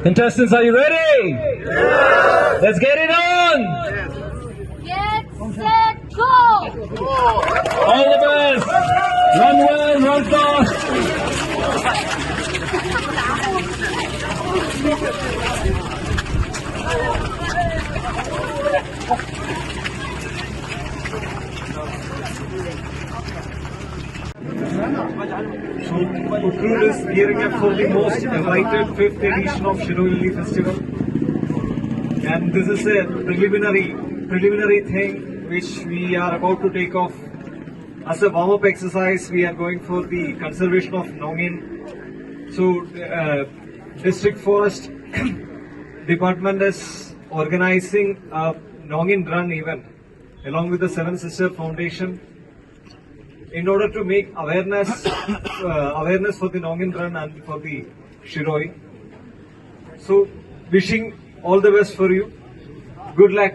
Contestants, are you ready? Yes. Let's get it on! Get set, go! All the best! Run well, run fast! So, Ukhrul is gearing up for the most awaited 5th edition of Shiroli Festival. And this is a preliminary thing which we are about to take off. As a warm-up exercise, we are going for the conservation of Nongin. So, District Forest Department is organizing a Nongin run event along with the Seven Sister Foundation in order to make awareness for the Nongin run and for the Shiroi. So, wishing all the best for you. Good luck.